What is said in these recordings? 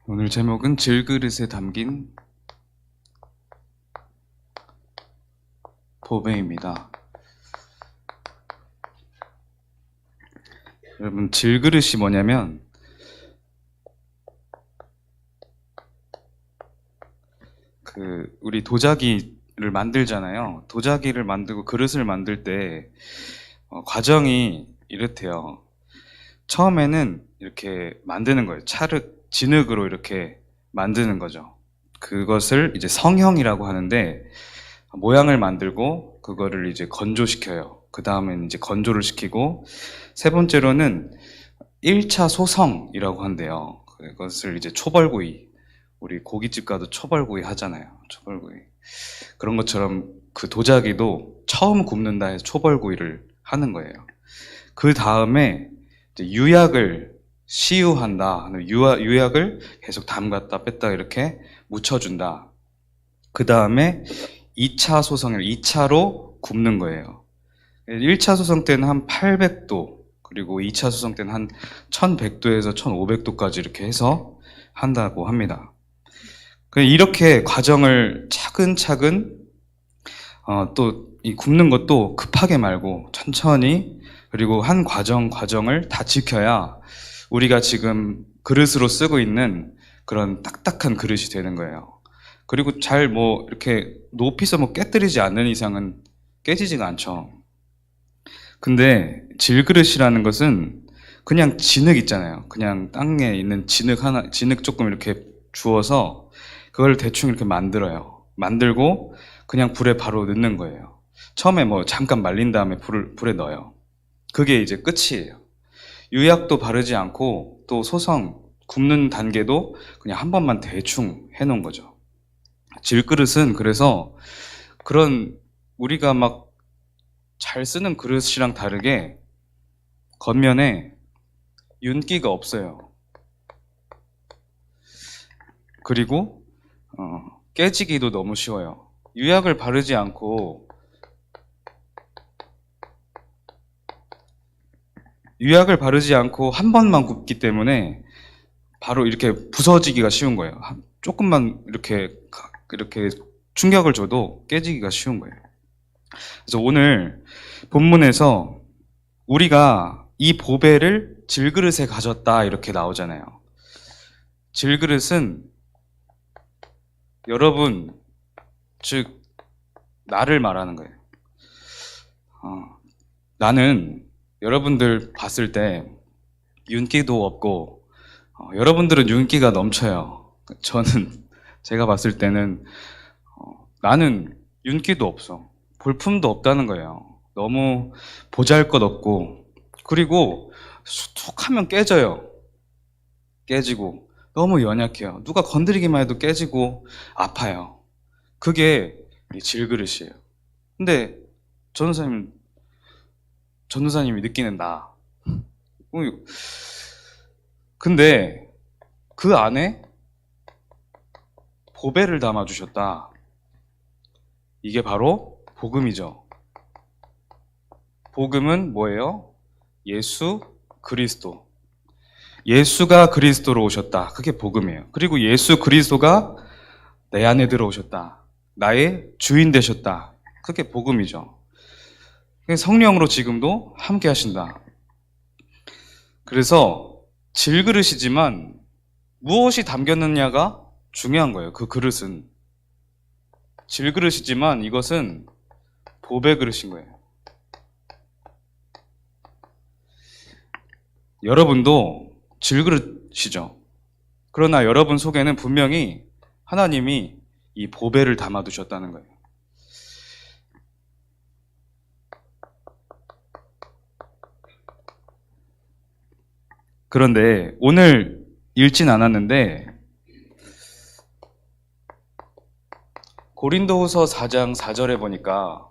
오늘 제목은 질그릇에 담긴 보배입니다. 여러분, 질그릇이 뭐냐면 우리 도자기를 만들잖아요. 도자기를 만들고 그릇을 만들 때 과정이 이렇대요. 처음에는 이렇게 만드는 거예요. 진흙으로 이렇게 만드는 거죠. 그것을 이제 성형이라고 하는데, 모양을 만들고 그거를 이제 건조시켜요. 그 다음에 이제 건조를 시키고, 세 번째로는 1차 소성이라고 한대요. 그것을 이제 초벌구이, 우리 고깃집 가도 초벌구이 하잖아요. 초벌구이. 그런 것처럼 그 도자기도 처음 굽는다 해서 초벌구이를 하는 거예요. 그 다음에 유약을 시유한다. 유약을 계속 담갔다 뺐다 이렇게 묻혀준다. 그 다음에 2차 소성을 2차로 굽는 거예요. 1차 소성 때는 한 800도, 그리고 2차 소성 때는 한 1100도에서 1500도까지 이렇게 해서 한다고 합니다. 이렇게 과정을 차근차근 또 이 굽는 것도 급하게 말고 천천히, 그리고 한 과정을 다 지켜야 우리가 지금 그릇으로 쓰고 있는 그런 딱딱한 그릇이 되는 거예요. 그리고 잘 이렇게 높이서 깨뜨리지 않는 이상은 깨지지가 않죠. 근데 질그릇이라는 것은 그냥 진흙 있잖아요. 그냥 땅에 있는 진흙 조금 이렇게 주워서 그걸 대충 이렇게 만들어요. 만들고 그냥 불에 바로 넣는 거예요. 처음에 잠깐 말린 다음에 불에 넣어요. 그게 이제 끝이에요. 유약도 바르지 않고, 또 소성, 굽는 단계도 그냥 한 번만 대충 해놓은 거죠. 질그릇은 그래서 그런 우리가 잘 쓰는 그릇이랑 다르게 겉면에 윤기가 없어요. 그리고 깨지기도 너무 쉬워요. 유약을 바르지 않고 한 번만 굽기 때문에 바로 이렇게 부서지기가 쉬운 거예요. 조금만 이렇게 충격을 줘도 깨지기가 쉬운 거예요. 그래서 오늘 본문에서 우리가 이 보배를 질그릇에 가졌다 이렇게 나오잖아요. 질그릇은 여러분, 즉 나를 말하는 거예요. 나는 여러분들 봤을 때 윤기도 없고, 여러분들은 윤기가 넘쳐요. 제가 봤을 때는 나는 윤기도 없어. 볼품도 없다는 거예요. 너무 보잘것없고, 그리고 툭 하면 깨져요. 깨지고 너무 연약해요. 누가 건드리기만 해도 깨지고 아파요. 그게 이 질그릇이에요. 근데 전도사님이 느끼는 나. 근데 그 안에 보배를 담아주셨다. 이게 바로 복음이죠. 복음은 뭐예요? 예수 그리스도. 예수가 그리스도로 오셨다. 그게 복음이에요. 그리고 예수 그리스도가 내 안에 들어오셨다. 나의 주인 되셨다. 그게 복음이죠. 성령으로 지금도 함께 하신다. 그래서 질그릇이지만 무엇이 담겼느냐가 중요한 거예요. 그 그릇은 질그릇이지만 이것은 보배 그릇인 거예요. 여러분도 질그릇이죠. 그러나 여러분 속에는 분명히 하나님이 이 보배를 담아두셨다는 거예요. 그런데 오늘 읽진 않았는데 고린도후서 4장 4절에 보니까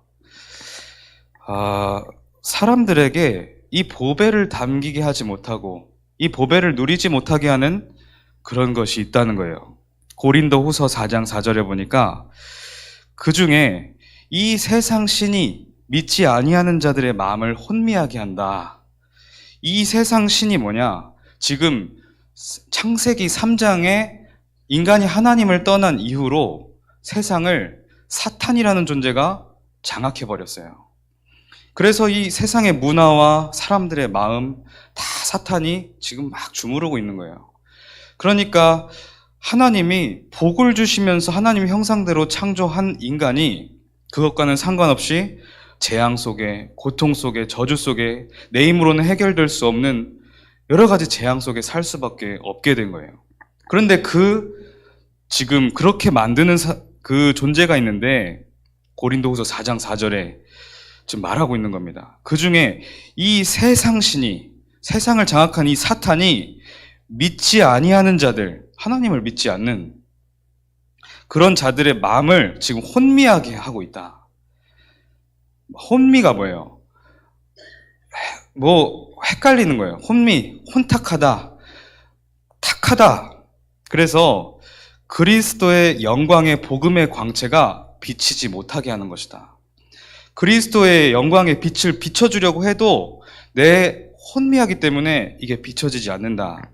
사람들에게 이 보배를 담기게 하지 못하고 이 보배를 누리지 못하게 하는 그런 것이 있다는 거예요. 고린도후서 4장 4절에 보니까 그 중에 이 세상 신이 믿지 아니하는 자들의 마음을 혼미하게 한다. 이 세상 신이 뭐냐? 지금 창세기 3장에 인간이 하나님을 떠난 이후로 세상을 사탄이라는 존재가 장악해버렸어요. 그래서 이 세상의 문화와 사람들의 마음 다 사탄이 지금 막 주무르고 있는 거예요. 그러니까 하나님이 복을 주시면서 하나님의 형상대로 창조한 인간이 그것과는 상관없이 재앙 속에, 고통 속에, 저주 속에 내 힘으로는 해결될 수 없는 여러 가지 재앙 속에 살 수밖에 없게 된 거예요. 그런데 지금 그렇게 만드는 그 존재가 있는데 고린도후서 4장 4절에 지금 말하고 있는 겁니다. 그 중에 이 세상신이, 세상을 장악한 이 사탄이 믿지 아니하는 자들, 하나님을 믿지 않는 그런 자들의 마음을 지금 혼미하게 하고 있다. 혼미가 뭐예요? 헷갈리는 거예요. 혼탁하다, 탁하다. 그래서 그리스도의 영광의 복음의 광채가 비치지 못하게 하는 것이다. 그리스도의 영광의 빛을 비춰주려고 해도 내 혼미하기 때문에 이게 비춰지지 않는다.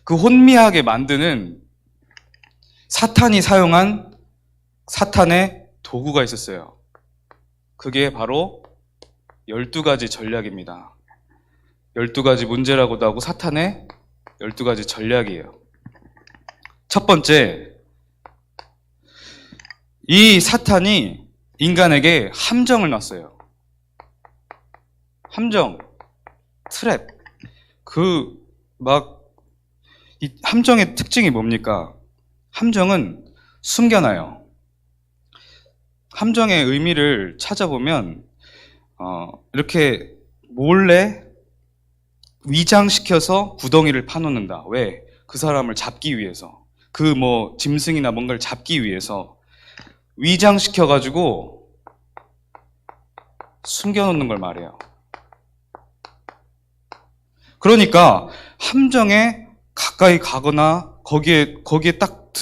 그 혼미하게 만드는 사탄이 사용한 사탄의 도구가 있었어요. 그게 바로 12가지 전략입니다. 12가지 문제라고도 하고 사탄의 12가지 전략이에요. 첫 번째, 이 사탄이 인간에게 함정을 놨어요. 함정, 트랩. 이 함정의 특징이 뭡니까? 함정은 숨겨놔요. 함정의 의미를 찾아보면 이렇게 몰래 위장시켜서 구덩이를 파놓는다. 왜? 그 사람을 잡기 위해서. 짐승이나 뭔가를 잡기 위해서 위장시켜가지고 숨겨놓는 걸 말해요. 그러니까 함정에 가까이 가거나 거기에 딱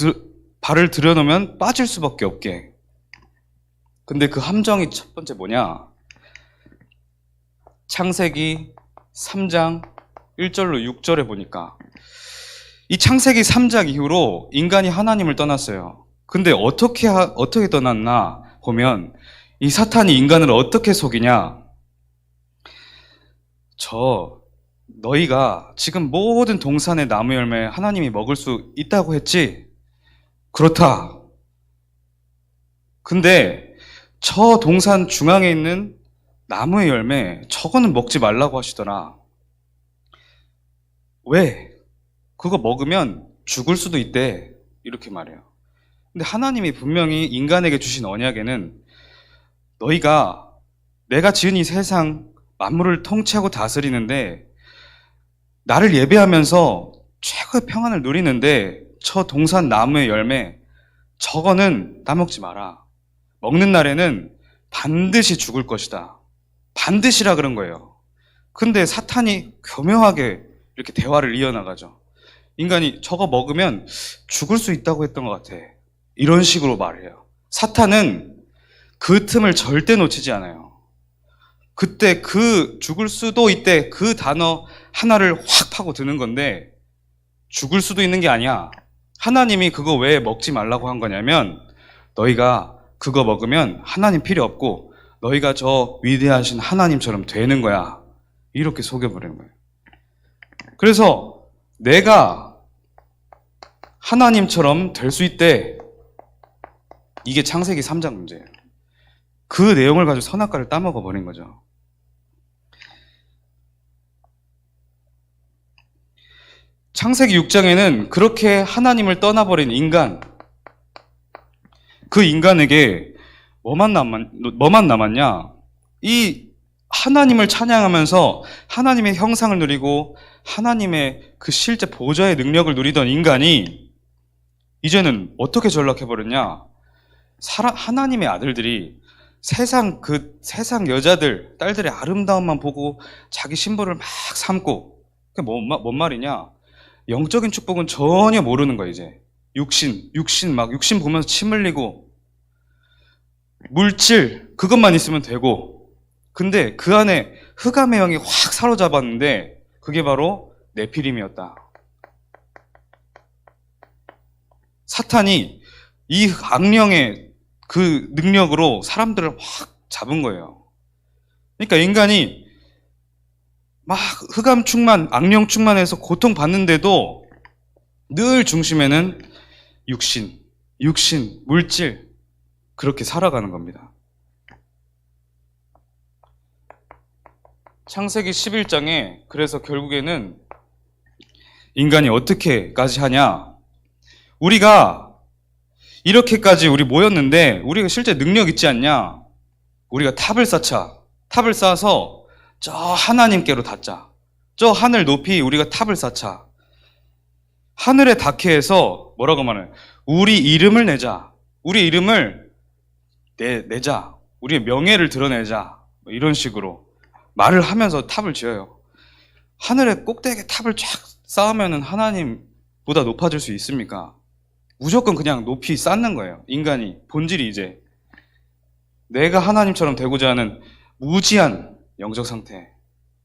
발을 들여놓으면 빠질 수밖에 없게. 근데 그 함정이 첫 번째 뭐냐? 창세기 3장 1절로 6절에 보니까 이 창세기 3장 이후로 인간이 하나님을 떠났어요. 근데 어떻게 떠났나 보면 이 사탄이 인간을 어떻게 속이냐? 너희가 지금 모든 동산의 나무 열매 하나님이 먹을 수 있다고 했지? 그렇다. 근데 저 동산 중앙에 있는 나무의 열매 저거는 먹지 말라고 하시더라. 왜? 그거 먹으면 죽을 수도 있대. 이렇게 말해요. 근데 하나님이 분명히 인간에게 주신 언약에는 너희가 내가 지은 이 세상 만물을 통치하고 다스리는데 나를 예배하면서 최고의 평안을 누리는데 저 동산 나무의 열매 저거는 따먹지 마라. 먹는 날에는 반드시 죽을 것이다. 반드시라 그런 거예요. 근데 사탄이 교묘하게 이렇게 대화를 이어나가죠. 인간이 저거 먹으면 죽을 수 있다고 했던 것 같아. 이런 식으로 말해요. 사탄은 그 틈을 절대 놓치지 않아요. 그때 죽을 수도 있대 그 단어 하나를 확 파고 드는 건데 죽을 수도 있는 게 아니야. 하나님이 그거 왜 먹지 말라고 한 거냐면 너희가 그거 먹으면 하나님 필요 없고 너희가 저 위대하신 하나님처럼 되는 거야. 이렇게 속여버리는 거예요. 그래서 내가 하나님처럼 될 수 있대. 이게 창세기 3장 문제예요. 그 내용을 가지고 선악과를 따먹어 버린 거죠. 창세기 6장에는 그렇게 하나님을 떠나버린 인간, 그 인간에게 뭐만 남았냐? 이 하나님을 찬양하면서 하나님의 형상을 누리고 하나님의 그 실제 보좌의 능력을 누리던 인간이 이제는 어떻게 전락해버렸냐? 하나님의 아들들이 세상 여자들, 딸들의 아름다움만 보고 자기 신부를 막 삼고, 그게 뭔 말이냐? 영적인 축복은 전혀 모르는 거야, 이제. 육신 보면서 침 흘리고, 물질, 그것만 있으면 되고, 근데 그 안에 흑암의 영이 확 사로잡았는데, 그게 바로 네피림이었다. 사탄이 이 악령의 그 능력으로 사람들을 확 잡은 거예요. 그러니까 인간이 막 흑암 충만, 악령 충만해서 고통받는데도 늘 중심에는 육신, 물질, 그렇게 살아가는 겁니다. 창세기 11장에 그래서 결국에는 인간이 어떻게까지 하냐? 우리가 이렇게까지 우리 모였는데 우리가 실제 능력 있지 않냐? 우리가 탑을 쌓자. 탑을 쌓아서 저 하나님께로 닿자. 저 하늘 높이 우리가 탑을 쌓자. 하늘에 닿게 해서 뭐라고 말해요? 우리 이름을 내자. 우리 이름을 내자. 우리의 명예를 드러내자. 뭐 이런 식으로 말을 하면서 탑을 지어요. 하늘의 꼭대기에 탑을 쫙 쌓으면 하나님보다 높아질 수 있습니까? 무조건 그냥 높이 쌓는 거예요. 인간이 본질이 이제 내가 하나님처럼 되고자 하는 무지한 영적 상태,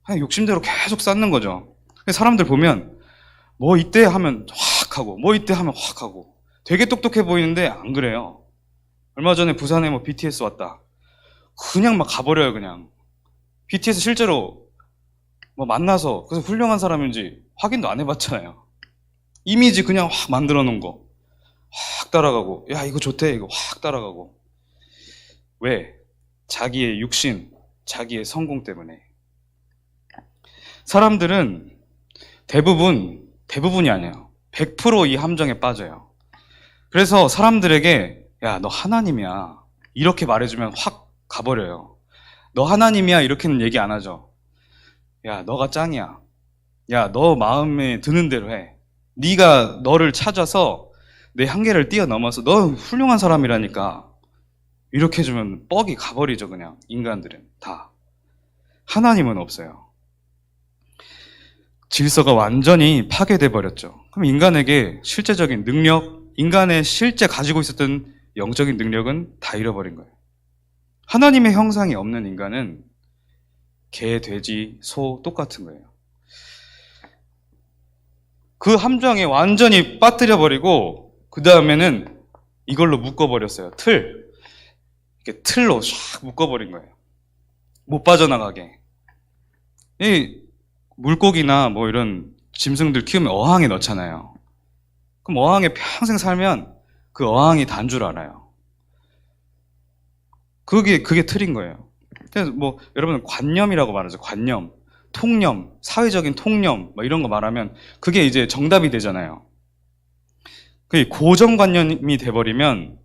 그냥 욕심대로 계속 쌓는 거죠. 사람들 보면 뭐 이때 하면 확 하고 뭐 이때 하면 확 하고 되게 똑똑해 보이는데 안 그래요. 얼마 전에 부산에 뭐 BTS 왔다. 그냥 막 가버려요. 그냥 BTS 실제로 뭐 만나서 그래서 훌륭한 사람인지 확인도 안 해봤잖아요. 이미지 그냥 확 만들어 놓은 거 확 따라가고, 야 이거 좋대 이거 확 따라가고. 왜? 자기의 육신, 자기의 성공 때문에. 사람들은 대부분이 아니에요. 100% 이 함정에 빠져요. 그래서 사람들에게 야 너 하나님이야 이렇게 말해주면 확 가버려요. 너 하나님이야 이렇게는 얘기 안 하죠. 야 너가 짱이야. 야 너 마음에 드는 대로 해. 네가 너를 찾아서 내 한계를 뛰어넘어서 너 훌륭한 사람이라니까 이렇게 해주면 뻑이 가버리죠. 그냥 인간들은 다. 하나님은 없어요. 질서가 완전히 파괴돼 버렸죠. 그럼 인간에게 실제적인 능력, 인간의 실제 가지고 있었던 영적인 능력은 다 잃어버린 거예요. 하나님의 형상이 없는 인간은 개, 돼지, 소 똑같은 거예요. 그 함정에 완전히 빠뜨려 버리고 그 다음에는 이걸로 묶어버렸어요. 이렇게 틀로 샥 묶어버린 거예요. 못 빠져나가게. 이 물고기나 뭐 이런 짐승들 키우면 어항에 넣잖아요. 그럼 어항에 평생 살면 그 어항이 단 줄 알아요. 그게 틀인 거예요. 그래서 뭐 여러분 관념이라고 말하죠. 관념, 통념, 사회적인 통념 뭐 이런 거 말하면 그게 이제 정답이 되잖아요. 그게 고정관념이 돼버리면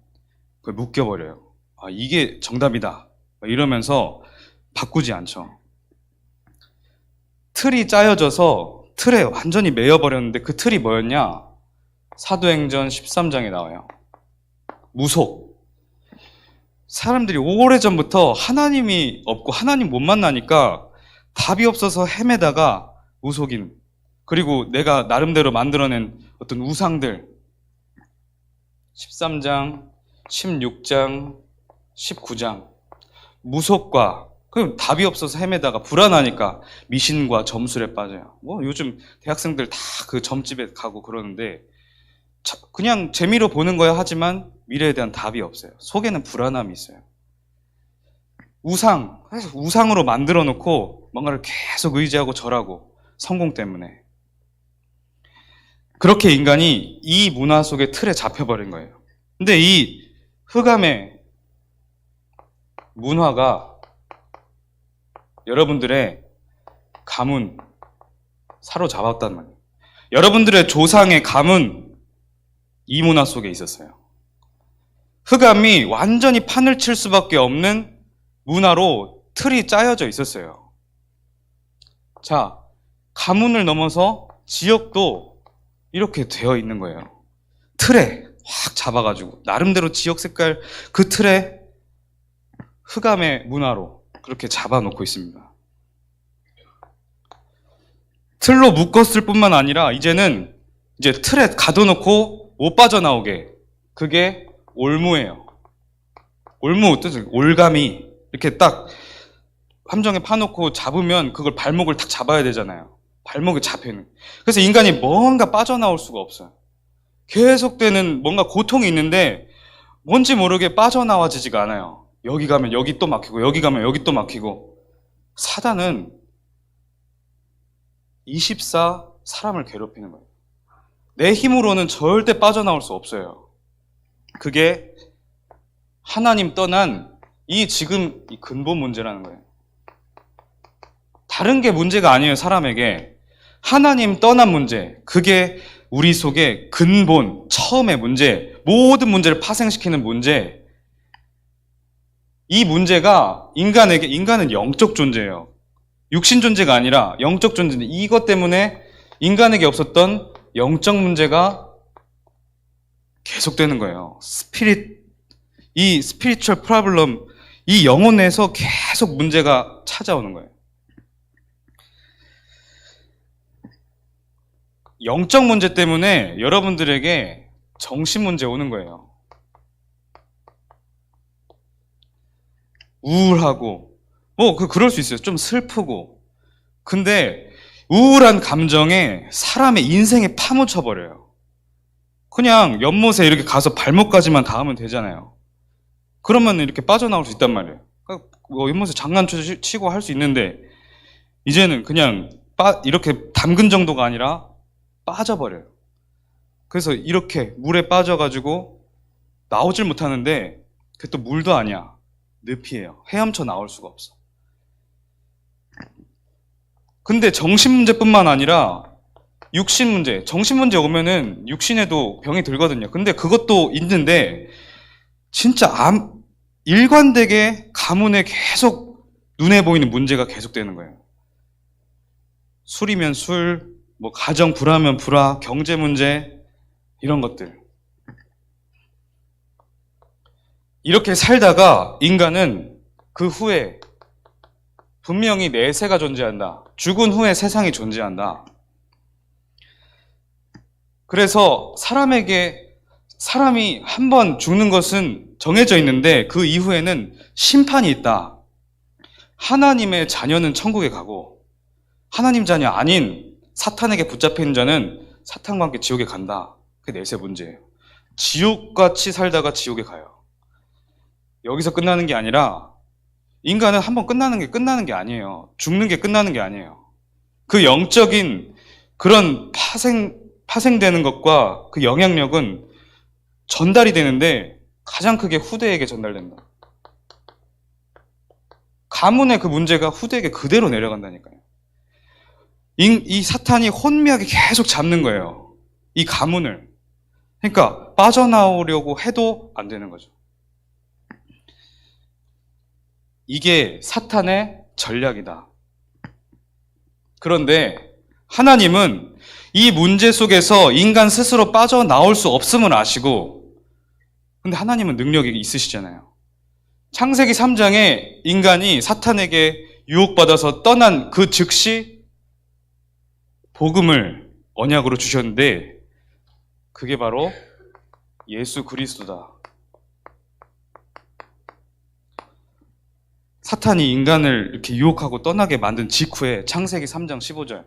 그걸 묶여버려요. 아 이게 정답이다 이러면서 바꾸지 않죠. 틀이 짜여져서 틀에 완전히 매여버렸는데 그 틀이 뭐였냐? 사도행전 13장에 나와요. 무속. 사람들이 오래전부터 하나님이 없고 하나님 못 만나니까 답이 없어서 헤매다가 무속인, 그리고 내가 나름대로 만들어낸 어떤 우상들 13장, 16장, 19장 무속과 그럼 답이 없어서 헤매다가 불안하니까 미신과 점술에 빠져요. 뭐 요즘 대학생들 다 그 점집에 가고 그러는데 그냥 재미로 보는 거야 하지만 미래에 대한 답이 없어요. 속에는 불안함이 있어요. 그래서 우상으로 만들어 놓고 뭔가를 계속 의지하고 절하고 성공 때문에. 그렇게 인간이 이 문화 속의 틀에 잡혀버린 거예요. 근데 이 흑암의 문화가 여러분들의 가문 사로잡았단 말이에요. 여러분들의 조상의 가문 이 문화 속에 있었어요. 흑암이 완전히 판을 칠 수밖에 없는 문화로 틀이 짜여져 있었어요. 자, 가문을 넘어서 지역도 이렇게 되어 있는 거예요. 틀에 확 잡아가지고 나름대로 지역 색깔 그 틀에 흑암의 문화로 그렇게 잡아놓고 있습니다. 틀로 묶었을 뿐만 아니라 이제는 이제 틀에 가둬놓고 못 빠져나오게. 그게 올무예요. 올무 뜻은 올가미. 이렇게 딱 함정에 파놓고 잡으면 그걸 발목을 딱 잡아야 되잖아요. 발목이 잡혀있는. 그래서 인간이 뭔가 빠져나올 수가 없어요. 계속되는 뭔가 고통이 있는데 뭔지 모르게 빠져나와지지가 않아요. 여기 가면 여기 또 막히고 여기 가면 여기 또 막히고. 사단은 24 사람을 괴롭히는 거예요. 내 힘으로는 절대 빠져나올 수 없어요. 그게 하나님 떠난 지금 이 근본 문제라는 거예요. 다른 게 문제가 아니에요, 사람에게. 하나님 떠난 문제, 그게 우리 속의 근본, 처음의 문제, 모든 문제를 파생시키는 문제. 이 문제가 인간은 영적 존재예요. 육신 존재가 아니라 영적 존재인데, 이것 때문에 인간에게 없었던 영적 문제가 계속되는 거예요. 이 스피리추얼 프로블럼, 이 영혼에서 계속 문제가 찾아오는 거예요. 영적 문제 때문에 여러분들에게 정신 문제 오는 거예요. 우울하고, 그럴 수 있어요. 좀 슬프고. 근데 우울한 감정에 사람의 인생에 파묻혀버려요. 그냥 연못에 이렇게 가서 발목까지만 닿으면 되잖아요. 그러면 이렇게 빠져나올 수 있단 말이에요. 연못에 장난치고 할 수 있는데, 이제는 그냥 이렇게 담근 정도가 아니라 빠져버려요. 그래서 이렇게 물에 빠져가지고 나오질 못하는데, 그게 또 물도 아니야. 늪이에요. 헤엄쳐 나올 수가 없어. 근데 정신 문제뿐만 아니라 육신 문제, 정신 문제 오면은 육신에도 병이 들거든요. 근데 그것도 있는데, 진짜 일관되게 가문에 계속 눈에 보이는 문제가 계속되는 거예요. 술이면 술, 가정 불화면 불화, 경제 문제, 이런 것들. 이렇게 살다가 인간은 그 후에 분명히 내세가 존재한다. 죽은 후에 세상이 존재한다. 그래서 사람이 한 번 죽는 것은 정해져 있는데 그 이후에는 심판이 있다. 하나님의 자녀는 천국에 가고 하나님 자녀 아닌 사탄에게 붙잡힌 자는 사탄과 함께 지옥에 간다. 그게 내세 문제예요. 지옥같이 살다가 지옥에 가요. 여기서 끝나는 게 아니라 인간은 한번 끝나는 게 아니에요. 죽는 게 끝나는 게 아니에요. 그 영적인 그런 파생되는 것과 그 영향력은 전달이 되는데 가장 크게 후대에게 전달된다. 가문의 그 문제가 후대에게 그대로 내려간다니까요. 이 사탄이 혼미하게 계속 잡는 거예요. 이 가문을. 그러니까 빠져나오려고 해도 안 되는 거죠. 이게 사탄의 전략이다. 그런데 하나님은 이 문제 속에서 인간 스스로 빠져나올 수 없음을 아시고, 근데 하나님은 능력이 있으시잖아요. 창세기 3장에 인간이 사탄에게 유혹받아서 떠난 그 즉시 복음을 언약으로 주셨는데, 그게 바로 예수 그리스도다. 사탄이 인간을 이렇게 유혹하고 떠나게 만든 직후에 창세기 3장 15절,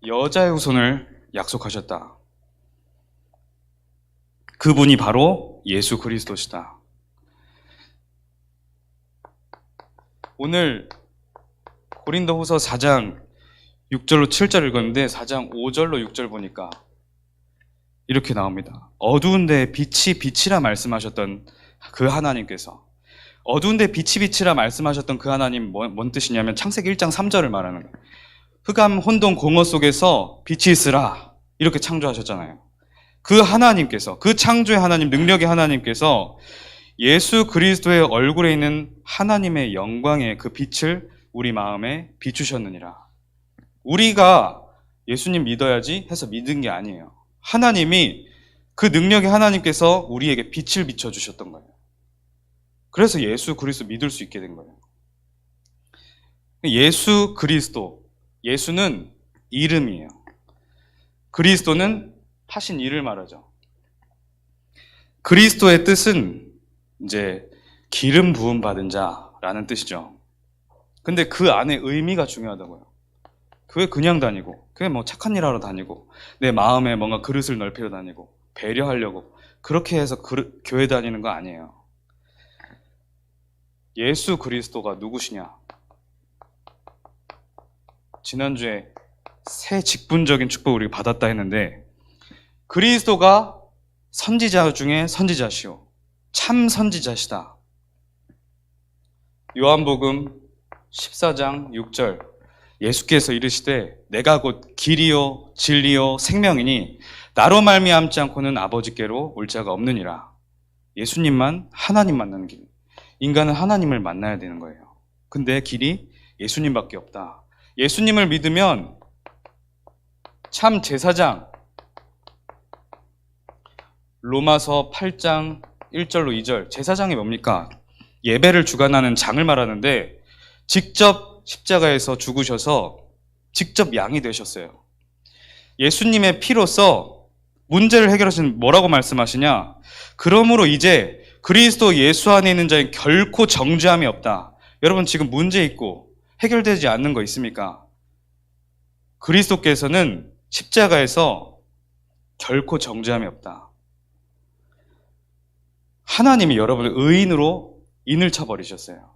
여자의 후손을 약속하셨다. 그분이 바로 예수 그리스도시다. 오늘 고린도후서 4장 6절로 7절 읽었는데 4장 5절로 6절 보니까 이렇게 나옵니다. 어두운 데에 빛이 빛이라 말씀하셨던 그 하나님께서, 어두운 데 빛이 빛이라 말씀하셨던 그 하나님, 뭔 뜻이냐면 창세기 1장 3절을 말하는 거예요. 흑암 혼돈 공허 속에서 빛이 있으라 이렇게 창조하셨잖아요. 그 하나님께서, 그 창조의 하나님, 능력의 하나님께서 예수 그리스도의 얼굴에 있는 하나님의 영광의 그 빛을 우리 마음에 비추셨느니라. 우리가 예수님 믿어야지 해서 믿은 게 아니에요. 하나님이, 그 능력의 하나님께서 우리에게 빛을 비춰주셨던 거예요. 그래서 예수 그리스도 믿을 수 있게 된 거예요. 예수 그리스도, 예수는 이름이에요. 그리스도는 하신 일을 말하죠. 그리스도의 뜻은 이제 기름 부음 받은 자라는 뜻이죠. 근데 그 안에 의미가 중요하다고요. 교회 그냥 다니고, 교회 뭐 착한 일 하러 다니고, 내 마음에 뭔가 그릇을 넓히러 다니고, 배려하려고, 그렇게 해서 교회 다니는 거 아니에요. 예수 그리스도가 누구시냐? 지난주에 새 직분적인 축복을 우리가 받았다 했는데, 그리스도가 선지자 중에 선지자시오. 참 선지자시다. 요한복음 14장 6절, 예수께서 이르시되 내가 곧 길이요 진리요 생명이니 나로 말미암지 않고는 아버지께로 올 자가 없느니라. 예수님만, 하나님 만나는 길. 인간은 하나님을 만나야 되는 거예요. 근데 길이 예수님밖에 없다. 예수님을 믿으면 참 제사장, 로마서 8장 1절로 2절, 제사장이 뭡니까? 예배를 주관하는 장을 말하는데 직접 십자가에서 죽으셔서 직접 양이 되셨어요. 예수님의 피로써 문제를 해결하시는, 뭐라고 말씀하시냐? 그러므로 이제 그리스도 예수 안에 있는 자엔 결코 정죄함이 없다. 여러분 지금 문제 있고 해결되지 않는 거 있습니까? 그리스도께서는 십자가에서 결코 정죄함이 없다. 하나님이 여러분을 의인으로 인을 쳐버리셨어요.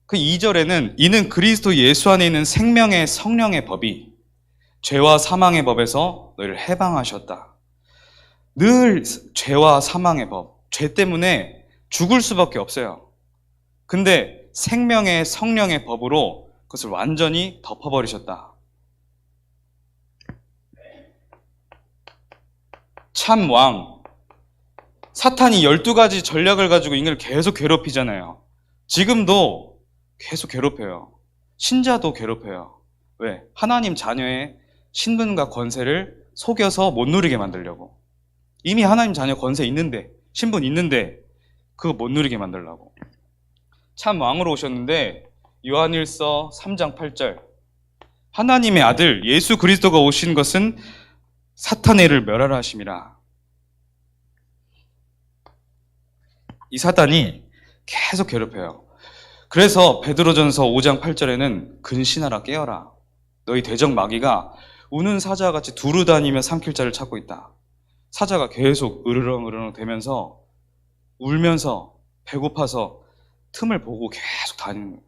그 2절에는 이는 그리스도 예수 안에 있는 생명의 성령의 법이 죄와 사망의 법에서 너희를 해방하셨다. 늘 죄와 사망의 법, 죄 때문에 죽을 수밖에 없어요. 근데 생명의 성령의 법으로 그것을 완전히 덮어버리셨다. 참 왕, 사탄이 12가지 전략을 가지고 인간을 계속 괴롭히잖아요. 지금도 계속 괴롭혀요. 신자도 괴롭혀요. 왜? 하나님 자녀의 신분과 권세를 속여서 못 누리게 만들려고. 이미 하나님 자녀 권세 있는데, 신분 있는데 그거 못 누리게 만들려고. 참 왕으로 오셨는데 요한일서 3장 8절, 하나님의 아들 예수 그리스도가 오신 것은 사탄의 일을 멸하라 하심이라. 이 사탄이 계속 괴롭혀요. 그래서 베드로전서 5장 8절에는 근신하라 깨어라. 너희 대적 마귀가 우는 사자와 같이 두루 다니며 삼킬 자를 찾고 있다. 사자가 계속 으르렁 대면서 울면서 배고파서 틈을 보고 계속 다니는 거예요.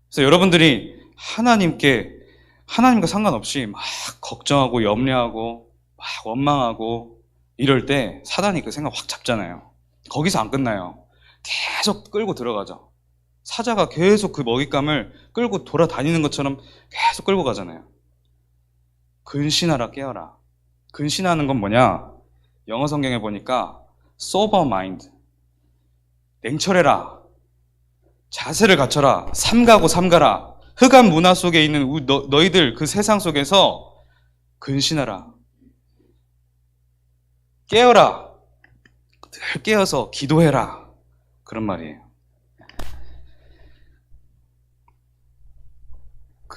그래서 여러분들이 하나님과 상관없이 막 걱정하고 염려하고 막 원망하고 이럴 때 사단이 그 생각 확 잡잖아요. 거기서 안 끝나요. 계속 끌고 들어가죠. 사자가 계속 그 먹잇감을 끌고 돌아다니는 것처럼 계속 끌고 가잖아요. 근신하라 깨어라. 근신하는 건 뭐냐? 영어 성경에 보니까 sober mind, 냉철해라, 자세를 갖춰라, 삼가고 삼가라. 흑암 문화 속에 있는 너희들 그 세상 속에서 근신하라, 깨어라, 늘 깨어서 기도해라, 그런 말이에요.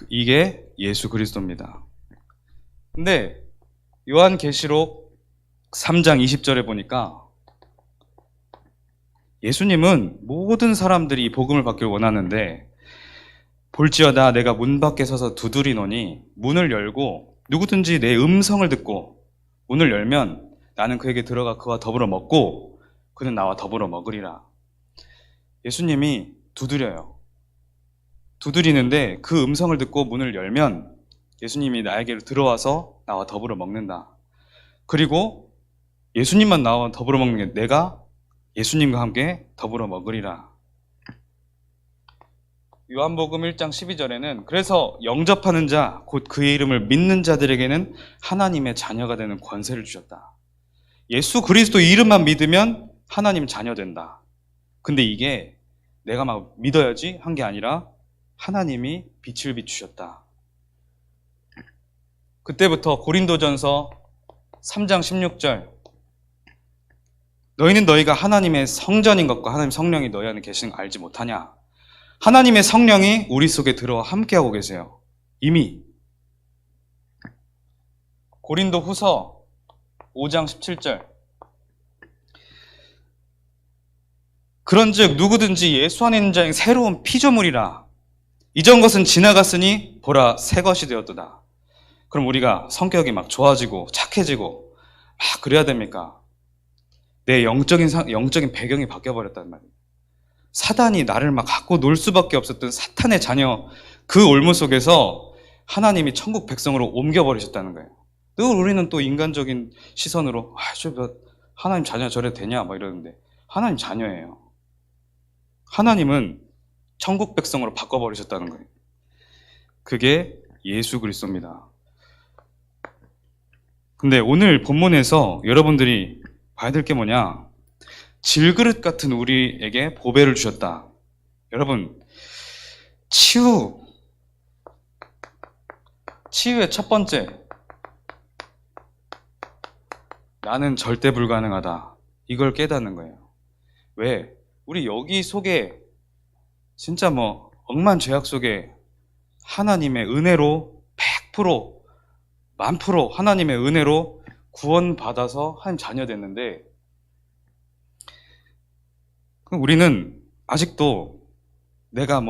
이게 예수 그리스도입니다. 근데 요한계시록 3장 20절에 보니까 예수님은 모든 사람들이 이 복음을 받기를 원하는데, 볼지어다 내가 문 밖에 서서 두드리노니 문을 열고 누구든지 내 음성을 듣고 문을 열면 나는 그에게 들어가 그와 더불어 먹고 그는 나와 더불어 먹으리라. 예수님이 두드려요. 두드리는데 그 음성을 듣고 문을 열면 예수님이 나에게로 들어와서 나와 더불어 먹는다. 그리고 예수님만 나와 더불어 먹는 게 내가 예수님과 함께 더불어 먹으리라. 요한복음 1장 12절에는 그래서 영접하는 자, 곧 그의 이름을 믿는 자들에게는 하나님의 자녀가 되는 권세를 주셨다. 예수 그리스도 이름만 믿으면 하나님 자녀 된다. 근데 이게 내가 막 믿어야지 한 게 아니라 하나님이 빛을 비추셨다. 그때부터 고린도전서 3장 16절, 너희는 너희가 하나님의 성전인 것과 하나님의 성령이 너희 안에 계시는 걸 알지 못하냐? 하나님의 성령이 우리 속에 들어와 함께하고 계세요. 이미. 고린도 후서 5장 17절, 그런즉 누구든지 예수 안에 있는 자는 새로운 피조물이라. 이전 것은 지나갔으니 보라 새 것이 되었도다. 그럼 우리가 성격이 막 좋아지고 착해지고 막 그래야 됩니까? 내 영적인 배경이 바뀌어버렸단 말이에요. 사단이 나를 막 갖고 놀 수밖에 없었던 사탄의 자녀, 그 올무 속에서 하나님이 천국 백성으로 옮겨버리셨다는 거예요. 늘 우리는 또 인간적인 시선으로 하나님 자녀 저래 되냐 막 이러는데, 하나님 자녀예요. 하나님은 천국 백성으로 바꿔버리셨다는 거예요. 그게 예수 그리스도입니다. 근데 오늘 본문에서 여러분들이 봐야 될 게 뭐냐? 질그릇 같은 우리에게 보배를 주셨다. 여러분, 치유의 첫 번째, 나는 절대 불가능하다. 이걸 깨닫는 거예요. 왜? 우리 여기 속에 진짜 억만죄악 속에 하나님의 은혜로 100%, 1000% 하나님의 은혜로 구원받아서 하나님 자녀 됐는데, 우리는 아직도 내가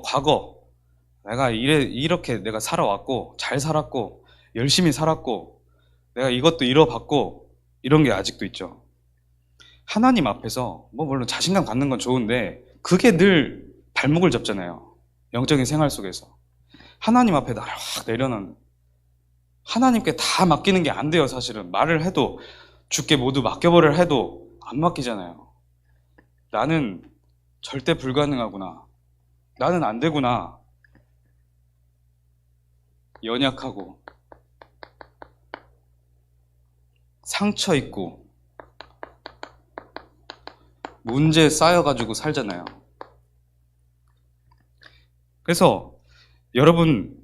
과거, 내가 이렇게 내가 살아왔고, 잘 살았고, 열심히 살았고, 내가 이것도 이뤄봤고, 이런 게 아직도 있죠. 하나님 앞에서, 물론 자신감 갖는 건 좋은데, 그게 늘 발목을 잡잖아요. 영적인 생활 속에서. 하나님 앞에 나를 확 내려놓는. 하나님께 다 맡기는 게 안 돼요, 사실은. 말을 해도, 주께 모두 맡겨버려 해도 안 맡기잖아요. 나는 절대 불가능하구나. 나는 안 되구나. 연약하고, 상처 있고, 문제 쌓여가지고 살잖아요. 그래서 여러분,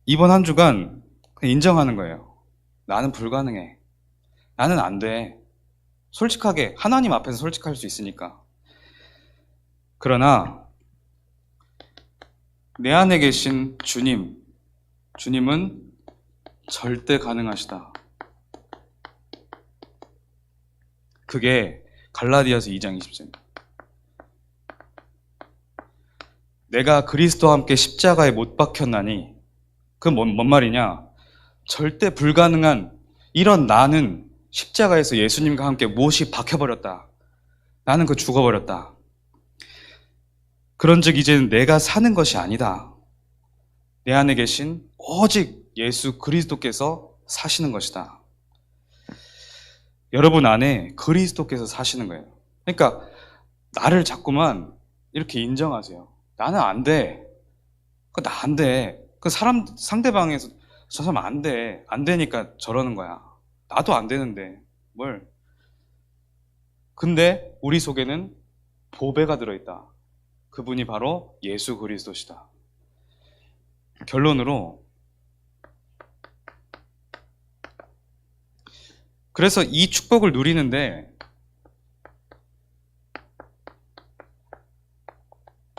이번 한 주간 그냥 인정하는 거예요. 나는 불가능해. 나는 안 돼. 솔직하게, 하나님 앞에서 솔직할 수 있으니까. 그러나 내 안에 계신 주님은 절대 가능하시다. 그게 갈라디아서 2장 20절입니다. 내가 그리스도와 함께 십자가에 못 박혔나니, 그건 뭔 말이냐? 절대 불가능한 이런 나는 십자가에서 예수님과 함께 못이 박혀버렸다. 나는 죽어버렸다. 그런즉 이제는 내가 사는 것이 아니다. 내 안에 계신 오직 예수 그리스도께서 사시는 것이다. 여러분 안에 그리스도께서 사시는 거예요. 그러니까 나를 자꾸만 이렇게 인정하세요. 나는 안 돼. 나 안 돼. 상대방에서 저 사람 안 돼. 안 되니까 저러는 거야. 나도 안 되는데 뭘. 근데 우리 속에는 보배가 들어있다. 그분이 바로 예수 그리스도시다. 결론으로, 그래서 이 축복을 누리는데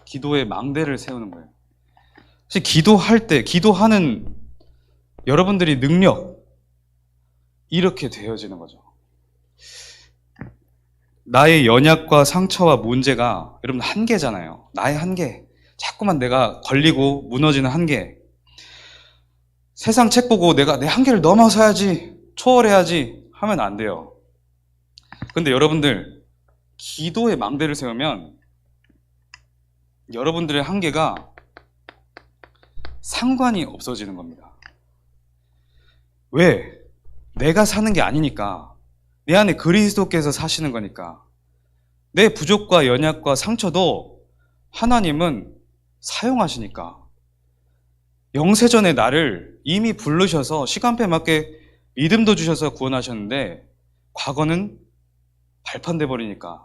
기도의 망대를 세우는 거예요. 사실 기도할 때, 기도하는 여러분들이 능력, 이렇게 되어지는 거죠. 나의 연약과 상처와 문제가 여러분 한계잖아요. 나의 한계. 자꾸만 내가 걸리고 무너지는 한계. 세상 책 보고 내가 내 한계를 넘어서야지, 초월해야지 하면 안 돼요. 근데 여러분들, 기도의 망대를 세우면 여러분들의 한계가 상관이 없어지는 겁니다. 왜? 내가 사는 게 아니니까. 내 안에 그리스도께서 사시는 거니까. 내 부족과 연약과 상처도 하나님은 사용하시니까. 영세전에 나를 이미 부르셔서 시간표에 맞게 믿음도 주셔서 구원하셨는데, 과거는 발판돼 버리니까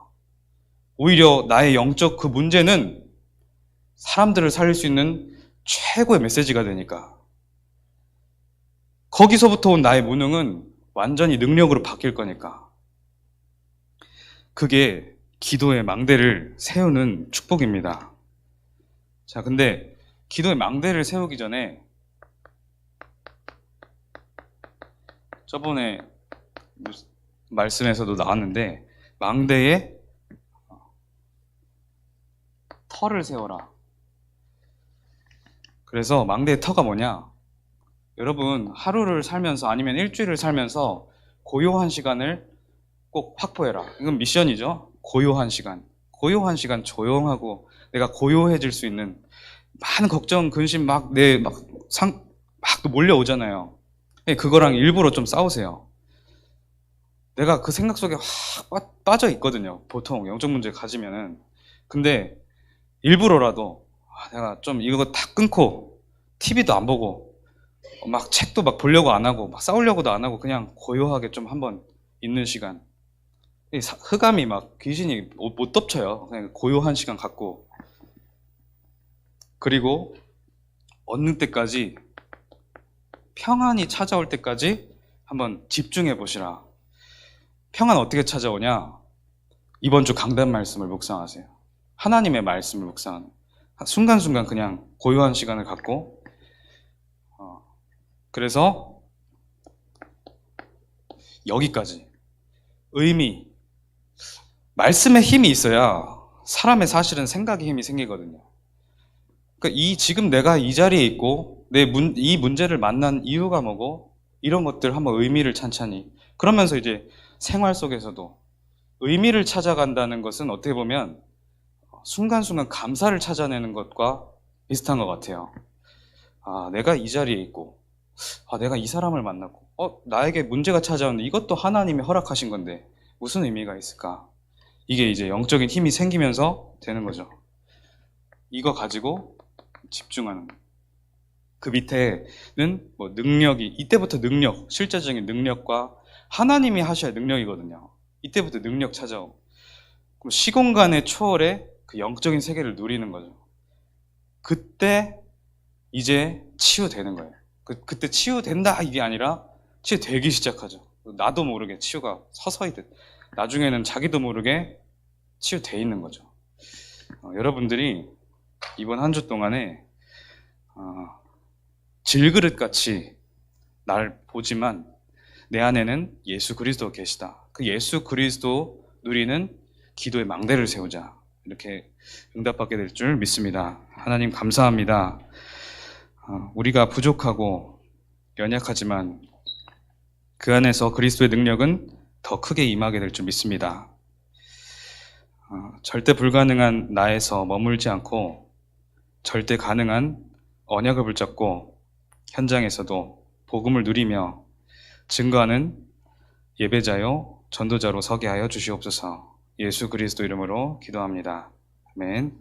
오히려 나의 영적 그 문제는 사람들을 살릴 수 있는 최고의 메시지가 되니까, 거기서부터 온 나의 무능은 완전히 능력으로 바뀔 거니까. 그게 기도의 망대를 세우는 축복입니다. 자, 근데 기도의 망대를 세우기 전에, 저번에 말씀에서도 나왔는데, 망대에 털을 세워라. 그래서 망대의 터가 뭐냐? 여러분, 하루를 살면서 아니면 일주일을 살면서 고요한 시간을 꼭 확보해라. 이건 미션이죠. 고요한 시간. 고요한 시간 조용하고 내가 고요해질 수 있는 많은 걱정, 근심 막 몰려오잖아요. 그거랑 일부러 좀 싸우세요. 내가 그 생각 속에 확 빠져 있거든요. 보통 영적 문제 가지면은. 근데 일부러라도 내가 좀 이거 다 끊고 TV도 안 보고 막 책도 막 보려고 안 하고 막 싸우려고도 안 하고 그냥 고요하게 좀 한번 있는 시간. 흑암이 막 귀신이 못 덮쳐요. 그냥 고요한 시간 갖고. 그리고 어느 때까지 평안이 찾아올 때까지 한번 집중해 보시라. 평안 어떻게 찾아오냐? 이번 주 강단 말씀을 묵상하세요. 하나님의 말씀을 묵상하는. 순간순간 그냥 고요한 시간을 갖고 그래서 여기까지 의미 말씀에 힘이 있어야 사람의 사실은 생각의 힘이 생기거든요. 그러니까 지금 내가 이 자리에 있고 이 문제를 만난 이유가 뭐고 이런 것들 한번 의미를 찬찬히 그러면서 이제 생활 속에서도 의미를 찾아간다는 것은 어떻게 보면 순간순간 감사를 찾아내는 것과 비슷한 것 같아요. 내가 이 자리에 있고 내가 이 사람을 만났고 나에게 문제가 찾아오는데 이것도 하나님이 허락하신 건데 무슨 의미가 있을까? 이게 이제 영적인 힘이 생기면서 되는 거죠. 이거 가지고 집중하는 거예요. 그 밑에는 뭐 능력이 이때부터 능력, 실제적인 능력과 하나님이 하셔야 능력이거든요. 이때부터 능력 찾아오고 그럼 시공간의 초월에 그 영적인 세계를 누리는 거죠. 그때 이제 치유되는 거예요. 그때 치유된다 이게 아니라 치유되기 시작하죠. 나도 모르게 치유가 서서히 나중에는 자기도 모르게 치유돼 있는 거죠. 여러분들이 이번 한 주 동안에 질그릇같이 날 보지만 내 안에는 예수 그리스도 계시다. 그 예수 그리스도 누리는 기도의 망대를 세우자. 이렇게 응답받게 될 줄 믿습니다. 하나님 감사합니다. 우리가 부족하고 연약하지만 그 안에서 그리스도의 능력은 더 크게 임하게 될 줄 믿습니다. 절대 불가능한 나에서 머물지 않고 절대 가능한 언약을 붙잡고 현장에서도 복음을 누리며 증거하는 예배자요 전도자로 서게 하여 주시옵소서. 예수 그리스도 이름으로 기도합니다. 아멘.